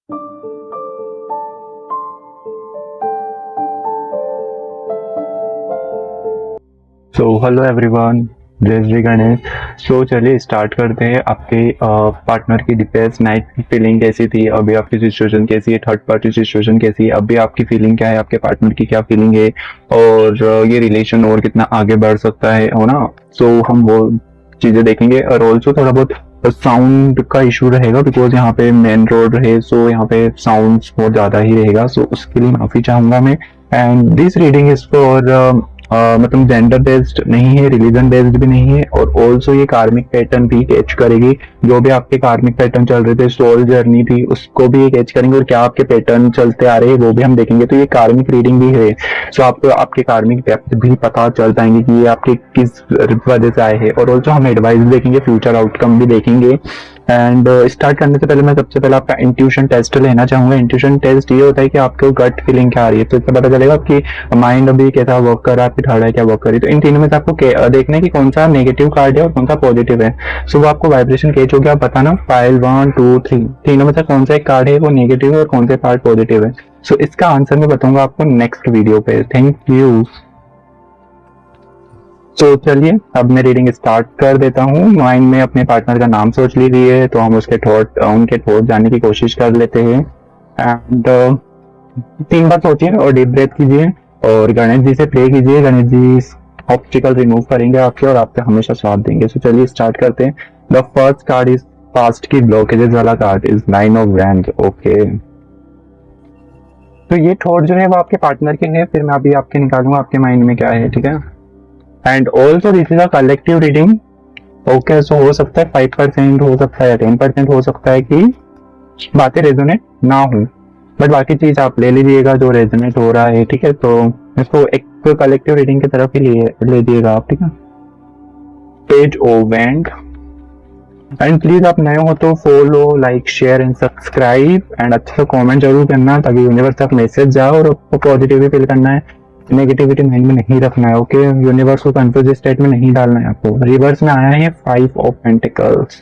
So hello everyone, जय श्री गणेश। सो चलिए start करते हैं। आपके पार्टनर की डिप्रेस नाइट की फीलिंग कैसी थी, अभी आपकी सिचुएशन कैसी है, थर्ड पार्टी सिचुएशन कैसी है, अभी आपकी फीलिंग क्या है, आपके पार्टनर की क्या फीलिंग है, और ये रिलेशन और कितना आगे बढ़ सकता है, हो ना। सो हम वो चीज़ें देखेंगे। और ऑल्सो थोड़ा बहुत साउंड का इशू रहेगा, बिकॉज यहाँ पे मेन रोड है, सो यहाँ पे साउंड बहुत ज़्यादा ही रहेगा। सो उसके लिए माफ़ी चाहूँगा मैं। And this reading is for मतलब जेंडर बेस्ड नहीं है, रिलीजन बेस्ड भी नहीं है, और ऑल्सो ये कार्मिक पैटर्न भी कैच करेगी। जो भी आपके कार्मिक पैटर्न चल रहे थे, सोल जर्नी थी, उसको भी ये कैच करेंगे, और क्या आपके पैटर्न चलते आ रहे हैं वो भी हम देखेंगे। तो ये कार्मिक रीडिंग भी है। सो आपको आपके कार्मिक डेप्थ भी पता चल पाएंगे कि ये आपके किस वजह से आए हैं। और ऑल्सो हम एडवाइस देखेंगे, फ्यूचर आउटकम भी देखेंगे। एंड स्टार्ट करने से पहले मैं सबसे पहले आपका इंट्यूशन टेस्ट लेना चाहूंगा। इंट्यूशन टेस्ट ये होता है कि आपको गट फीलिंग क्या आ रही है, तो इससे पता चलेगा कि माइंड अभी कैसा वर्क कर रहा है, आपकी थर्ड है क्या वर्क कर रही है। तो इन तीनों में से आपको देखना है कि कौन सा नेगेटिव कार्ड है और कौन सा पॉजिटिव है। सो वो आपको वाइब्रेशन कैच हो गया, आप बताना फाइल 1 2 3 तीनों में से कौन सा एक कार्ड है वो नेगेटिव है और कौन सा कार्ड पॉजिटिव है। सो इसका आंसर मैं बताऊंगा आपको नेक्स्ट वीडियो पे। Thank you. तो चलिए अब मैं रीडिंग स्टार्ट कर देता हूँ। माइंड में अपने पार्टनर का नाम सोच लीजिए, तो हम उसके उनके थॉट जानने की कोशिश कर लेते हैं। एंड 3 बार सोचिए और डीप ब्रेथ कीजिए, और गणेश जी से प्रे कीजिए। गणेश जी ऑब्स्टिकल रिमूव करेंगे आपके और आपके हमेशा साथ देंगे। सो चलिए स्टार्ट करते हैं। The first card is past की ब्लॉकेजेस वाला card is 9 of wands. Okay, तो ये थॉट जो है वो आपके पार्टनर के हैं, फिर मैं अभी आपके निकालूंगा आपके माइंड में क्या है, ठीक है। And also this is a collective reading. Okay, so हो सकता है 5% हो सकता है, 10% हो सकता है कि बातें रेजोनेट ना हो, बट बाकी चीज आप ले लीजिएगा जो रेजोनेट हो रहा है, ठीक है। तो इसको एक कलेक्टिव रीडिंग की तरफ ही ले लीजिएगा आप, ठीक है। पेज ओ वेंड। एंड प्लीज आप नए हो तो follow, like, share and subscribe, and अच्छा सा कमेंट जरूर करना ताकि यूनिवर्स तक मैसेज जाए, और आपको पॉजिटिव फील करना है, नेगेटिविटी माइंड में नहीं रखना है। ओके, यूनिवर्स को कंफ्यूज स्टेट में नहीं डालना है आपको। रिवर्स में आया है 5 of pentacles.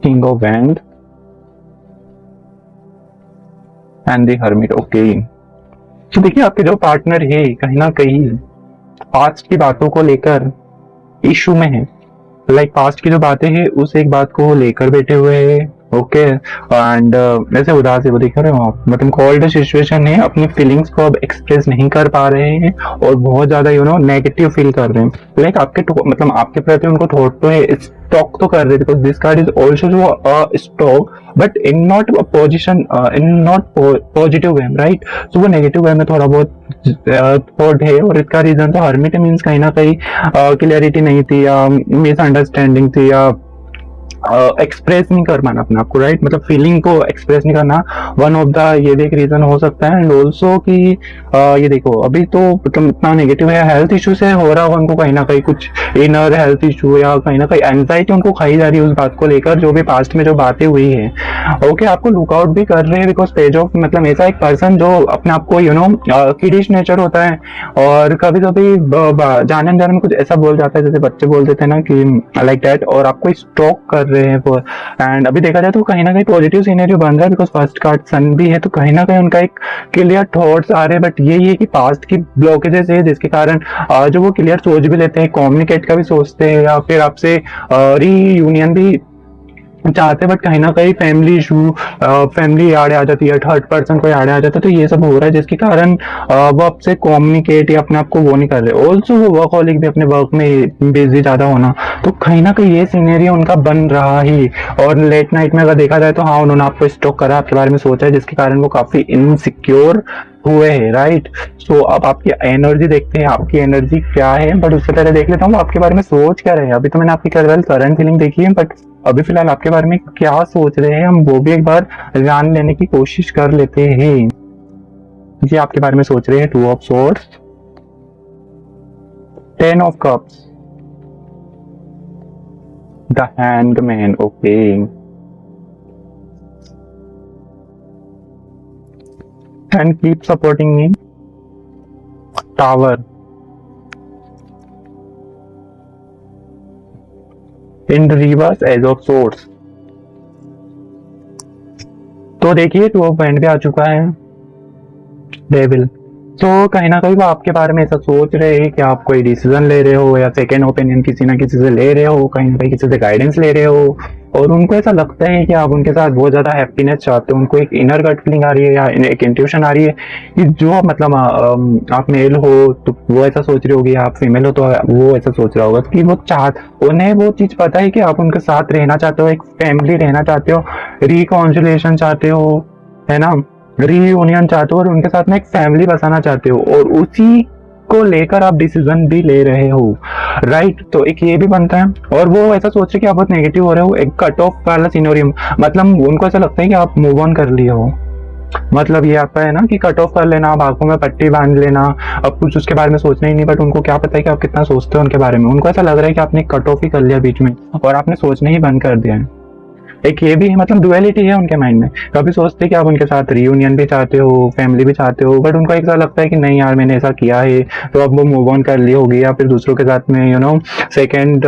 King of wand and the hermit. Okay, तो देखिए आपके जो पार्टनर है कहीं ना कहीं पास्ट की बातों को लेकर इशू में है। लाइक पास्ट की जो बातें हैं उस एक बात को लेकर बैठे हुए हैं। ओके, एंड वैसे उदास है वो, देख रहे हो आप, मतलब कोल्ड सिचुएशन है, अपनी फीलिंग्स को अब एक्सप्रेस नहीं कर पा रहे हैं और बहुत ज्यादा नेगेटिव फील कर रहे हैं। लाइक आपके मतलब आपके प्रति उनको थॉट तो है, स्टॉक तो कर रहे थे, because this card is also जो stock, but in not position, in not positive way, right. तो वो नेगेटिव वे में थोड़ा बहुत थॉट है, और इसका रीजन तो हर्मिट मीन्स कहीं ना कहीं क्लियरिटी नहीं थी, या मिसअंडरस्टैंडिंग थी, या एक्सप्रेस नहीं कर पाना अपने आपको, राइट, मतलब फीलिंग को एक्सप्रेस नहीं करना। वन ऑफ द ये भी एक रीजन हो सकता है। एंड ऑल्सो कि ये देखो अभी तो मतलब इतना नेगेटिव है, हेल्थ इशू से हो रहा होगा उनको कहीं ना कहीं कुछ इनर हेल्थ इशू, या कहीं ना कहीं एंजाइटी उनको खाई जा रही है उस बात को लेकर, जो भी पास्ट में जो बातें हुई है। ओके, आपको लुकआउट भी कर रहे हैं, बिकॉज पेज ऑफ मतलब ऐसा एक पर्सन जो अपने आप को किडिश नेचर होता है, और कभी कभी जाने अनजाने में कुछ ऐसा बोल जाता है जैसे बच्चे बोल देते हैं ना कि लाइक दैट, और आपको स्टॉक कर रहे हैं वो। एंड अभी देखा जाए तो कहीं ना कहीं पॉजिटिव सीनेरियो बन रहा है, बिकॉज फर्स्ट कार्ड सन भी है, तो कहीं ना कहीं उनका एक क्लियर थॉट्स आ रहे हैं। बट यही है कि पास्ट की ब्लॉकेजेस है जिसके कारण जो वो क्लियर सोच भी लेते हैं, कम्युनिकेट का भी सोचते हैं, या फिर आपसे रीयूनियन भी चाहते, बट कहीं ना कहीं फैमिली इशू, फैमिली आड़े आ जाती है, थर्ड पर्सन कोई आड़े आ जाता है, तो ये सब हो रहा है जिसके कारण वो आपसे कम्युनिकेट या अपने आप को वो नहीं कर रहे। ऑल्सो वो वर्कहॉलिक भी, अपने वर्क में बिजी ज्यादा होना, तो कहीं ना कहीं ये सीनेरियो उनका बन रहा ही। और लेट नाइट में अगर देखा जाए तो हाँ, उन्होंने आपको स्टॉक करा, आपके बारे में सोचा है, जिसके कारण वो काफी इनसिक्योर हुए हैं, राइट। सो अब आपकी एनर्जी देखते हैं, आपकी एनर्जी क्या है, बट उससे पहले देख लेता हूँ आपके बारे में सोच क्या रहे हैं। अभी तो मैंने आपकी करंट फीलिंग देखी है, बट अभी फिलहाल आपके बारे में क्या सोच रहे हैं हम वो भी एक बार जान लेने की कोशिश कर लेते हैं। जी आपके बारे में सोच रहे हैं 2 of swords, 10 of cups, the hangman. Okay, and keep supporting me, tower, in reverse ace of swords. तो देखिए टू ऑफ वैंड भी आ चुका है, डेविल। तो कहीं ना कहीं वो आपके बारे में ऐसा सोच रहे हैं कि आप कोई डिसीजन ले रहे हो या सेकेंड ओपिनियन किसी ना किसी से ले रहे हो, कहीं ना कहीं किसी से गाइडेंस ले रहे हो, और उनको ऐसा लगता है कि आप उनके साथ बहुत ज्यादा हैप्पीनेस चाहते हो। उनको एक इनर गट फीलिंग आ रही है या एक इंट्यूशन आ रही है कि जो मतलब आप मेल हो तो वो ऐसा सोच रही होगी, आप फीमेल हो तो वो ऐसा सोच रहा होगा कि उन्हें वो चीज पता है कि आप उनके साथ रहना चाहते हो, एक फैमिली रहना चाहते हो, रिकॉन्सिलेशन चाहते हो, है ना, रीयूनियन चाहते हो और उनके साथ में एक फैमिली बसाना चाहते हो, और उसी को लेकर आप डिसीजन भी ले रहे हो, राइट। तो एक ये भी बनता है, और वो ऐसा सोच रहे कि आप बहुत नेगेटिव हो रहे हो, एक कट ऑफ वाला सिनेरियो, मतलब उनको ऐसा लगता है कि आप मूव ऑन कर लिए हो। मतलब ये आपका है ना कि कट ऑफ कर लेना, आप आंखों में पट्टी बांध लेना, अब कुछ उसके बारे में सोचना ही नहीं। बट उनको क्या पता है कि आप कितना सोचते हो उनके बारे में। उनको ऐसा लग रहा है कि आपने कट ऑफ ही कर लिया बीच में और आपने सोचना ही बंद कर दिया है। एक ये भी है, मतलब डुअलिटी है उनके माइंड में। कभी सोचते हैं कि आप उनके साथ रीयूनियन भी चाहते हो, फैमिली भी चाहते हो, बट उनको ऐसा लगता है कि नहीं यार मैंने ऐसा किया है तो अब वो मूव ऑन कर ली होगी, या फिर दूसरों के साथ में सेकेंड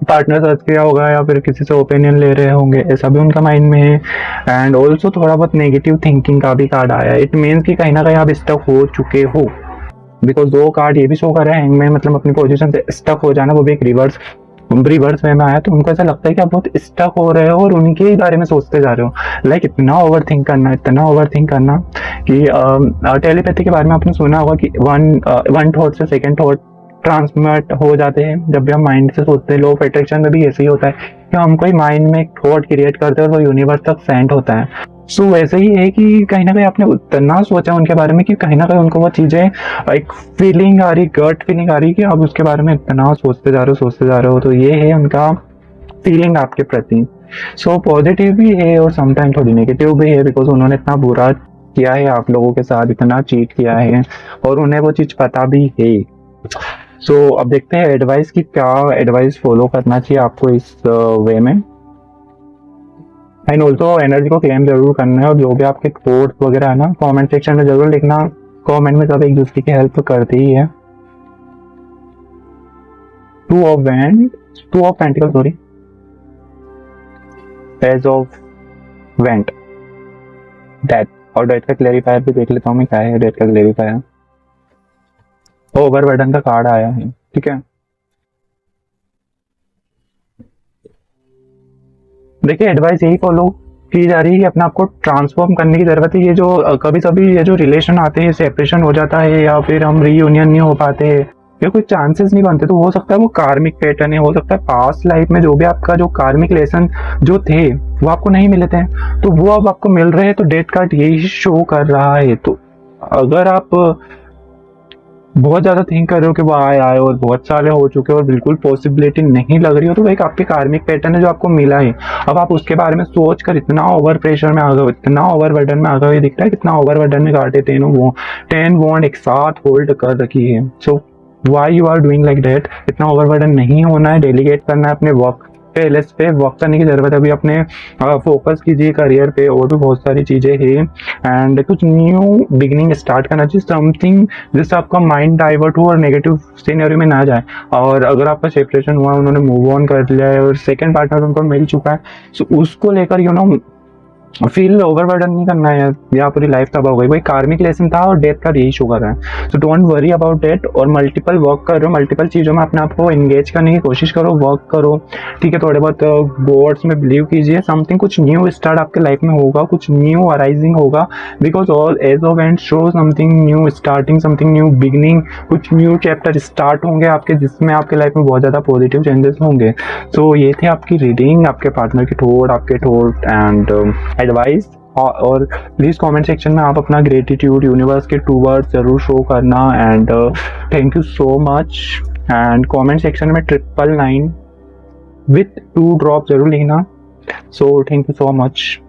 पार्टनर सर्च किया होगा, या फिर किसी से ओपिनियन ले रहे होंगे, ऐसा भी उनका माइंड में है। एंड ऑल्सो थोड़ा बहुत नेगेटिव थिंकिंग का भी कार्ड आया है। इट मीन्स कि कहीं ना कहीं आप स्टक हो चुके हो, बिकॉज दो कार्ड ये भी शो कर रहे हैं हैंगमैन, मतलब अपनी पोजीशन से स्टक हो जाना, वो भी एक रिवर्स वे में आया। तो उनको ऐसा लगता है कि आप बहुत स्टक हो रहे हो और उनके ही बारे में सोचते जा रहे हो। लाइक इतना ओवर थिंक करना कि टेलीपैथी के बारे में आपने सुना होगा कि वन थॉट से सेकंड थॉट ट्रांसमिट हो जाते हैं जब भी हम माइंड से सोचते हैं। लॉ ऑफ अट्रैक्शन में भी ऐसे ही होता है कि हम कोई माइंड में एक थॉट क्रिएट करते हैं और वो यूनिवर्स तक सेंड होता है। सो वैसे ही है कि कहीं ना कहीं आपने उतना सोचा उनके बारे में कि कहीं ना कहीं उनको वो चीजें एक फीलिंग आ रही, गट फीलिंग आ रही कि आप उसके बारे में इतना सोचते जा रहे हो। तो ये है उनका फीलिंग आपके प्रति। सो पॉजिटिव भी है और समटाइम थोड़ी नेगेटिव भी है, बिकॉज उन्होंने इतना बुरा किया है आप लोगों के साथ, इतना चीट किया है और उन्हें वो चीज पता भी है। सो अब देखते हैं एडवाइस की, क्या एडवाइस फॉलो करना चाहिए आपको इस वे में। एंड ऑल्सो एनर्जी को क्लेम जरूर करना है, और जो भी आपके थॉट्स वगैरह है ना कमेंट सेक्शन में जरूर लिखना। कमेंट में सब एक दूसरे की हेल्प करते ही है। Two of pentacle sorry, page of went, death. और डेथ का क्लैरिफायर भी देख लेता हूँ मैं, क्या है डेथ का क्लैरिफायर। ओवरबर्डन का कार्ड आया है, ठीक है। देखिए एडवाइस यही फॉलो की जा रही है कि अपने आप को ट्रांसफॉर्म करने की जरूरत है। ये जो कभी कभी ये जो रिलेशन आते हैं, सेपरेशन हो जाता है या फिर हम रीयूनियन नहीं हो पाते, या कोई चांसेस नहीं बनते, तो हो सकता है वो कार्मिक पैटर्न है, हो सकता है पास्ट लाइफ में जो भी आपका जो कार्मिक लेसन जो थे वो आपको नहीं मिले थे, तो वो अब आपको मिल रहे हैं। तो डेथ कार्ड यही शो कर रहा है। तो अगर आप बहुत ज्यादा थिंक कर रहे हो कि वो आए और बहुत सारे हो चुके और बिल्कुल पॉसिबिलिटी नहीं लग रही हो, तो वो एक आपके कार्मिक पैटर्न है जो आपको मिला है। अब आप उसके बारे में सोच कर इतना ओवर प्रेशर में आ गए, इतना ओवर बर्डन में आ गए, दिख रहा है कितना ओवर बर्डन में काटे 10 वॉन्ड एक साथ होल्ड कर रखी है। So why you are doing like that. इतना ओवर बर्डन नहीं होना है, डेलीगेट करना है अपने वर्क पे, एलएस पे वर्क करने की जरूरत है। अभी अपने फोकस कीजिए करियर पे, और भी बहुत सारी चीजें हैं। एंड कुछ न्यू बिगिनिंग स्टार्ट करना चाहिए, समथिंग जिससे आपका माइंड डाइवर्ट हो और नेगेटिव सिनेरियो में ना जाए। और अगर आपका सेपरेशन हुआ, उन्होंने मूव ऑन कर लिया है और सेकंड पार्टनर उनको मिल चुका है, सो उसको लेकर फील ओवरबर्डन नहीं करना है या पूरी लाइफ तबाह हो गई। वही कार्मिक लेसन था और डेथ का यही शो कर रहा है। So don't worry about that, और मल्टीपल वर्क करो, मल्टीपल चीजों में अपने आप को एंगेज करने की कोशिश करो, वर्क करो, ठीक है। थोड़े बहुत गॉड्स में बिलीव कीजिए, समथिंग कुछ न्यू स्टार्ट आपके लाइफ में होगा, कुछ न्यू अराइजिंग होगा, because all ace of and show something new starting, something new beginning, कुछ न्यू चैप्टर स्टार्ट होंगे आपके, जिसमें आपके लाइफ में बहुत ज्यादा पॉजिटिव चेंजेस होंगे। सो ये थे आपकी रीडिंग, आपके पार्टनर की थॉट, आपके थॉट एंड एडवाइस। और प्लीज कमेंट सेक्शन में आप अपना ग्रेटिट्यूड यूनिवर्स के 2 वर्ड्स जरूर शो करना। And thank you so much. And comment section में 999 विथ 2 ड्रॉप जरूर लिखना। So thank you so much.